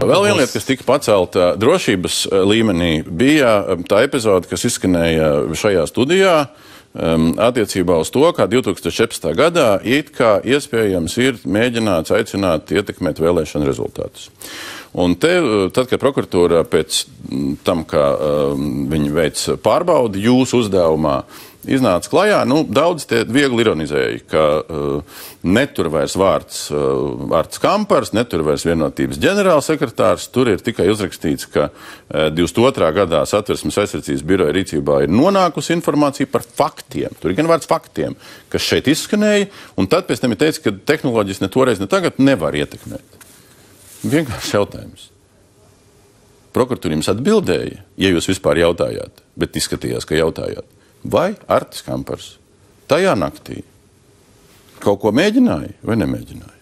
Vēl viena lieta, kas tika pacelta drošības līmenī, bija tā epizode, kas izskanēja šajā studijā attiecībā uz to, kā 2014. gadā it kā iespējams ir mēģināts aicināt ietekmēt vēlēšanu rezultātus. Un tad, kad prokuratūra pēc tam, kā viņi veic pārbaudi jūsu uzdevumā, iznāca klajā, daudz tie viegli ironizēja, ka netur vairs vārds Kampars, netur vairs Vienotības ģenerālsekretārs, tur ir tikai uzrakstīts, ka 22. gadā Satversmes aizsardzības biroja rīcībā ir nonākusi informācija par faktiem. Tur ir gan vārds faktiem, kas šeit izskanēja, un tad pēc tam ir teicis, ka tehnoloģijas ne toreiz, ne tagad nevar ietekmēt. Vienkārši jautājums. Prokuratūra jums atbildēja, ja jūs vispār jautājāt, bet izskatījās, ka jautājāt. Vai Artis Kampars tajā naktī kaut ko mēģināja vai nemēģināja?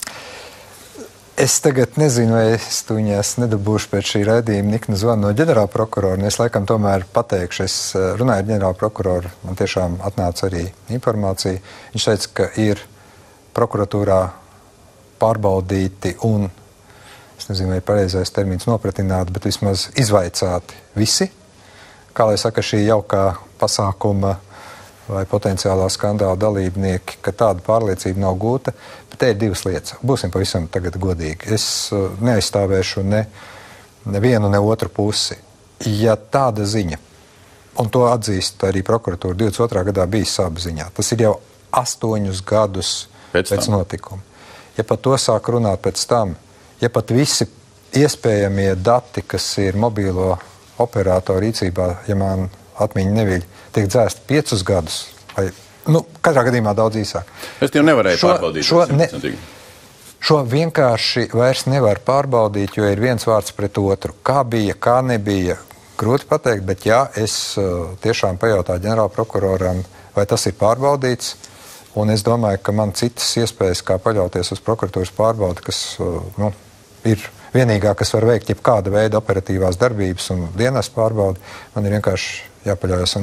Es tagad nezinu, vai es tuņās nedabūšu pēc šī raidījuma niknu zvanu no ģenerāla prokurora. Es laikam tomēr pateikšu, es runāju ar ģenerāla prokuroru, man tiešām atnāca arī informācija. Viņš teica, ka ir prokuratūrā pārbaudīti un, es nezinu, vai ir pareizais termins nopratināti, bet vismaz izvaicāti visi. Kā lai saka, šī jaukā pasākuma vai potenciālā skandāla dalībnieki, ka tāda pārliecība nav gūta, bet te ir divas lietas. Būsim pavisam tagad godīgi. Es neaizstāvēšu nevienu, ne otru pusi. Ja tāda ziņa, un to atzīst arī prokuratūra 22. gadā bija saba ziņā, tas ir jau 8 gadus pēc notikuma. Ja pat to sāk runāt pēc tam, ja pat visi iespējamie dati, kas ir mobīlo operātoru rīcībā, ja man atmiņa neviļ, tiek dzēsti 5 gadus, vai, katrā gadījumā daudz īsāk. Es jau nevarēju pārbaudīt. Šo vienkārši vairs nevar pārbaudīt, jo ir viens vārds pret otru. Kā bija, kā nebija, grūti pateikt, bet jā, es tiešām pajautāju ģenerāla prokuroram, vai tas ir pārbaudīts, un es domāju, ka man citas iespējas, kā paļauties uz prokuratūras pārbaudi, kas, ir vienīgā, kas var veikt jebkāda veida operatīvās darbības un dienas pārbaudi, man ir vienkārši jāpaļaujas.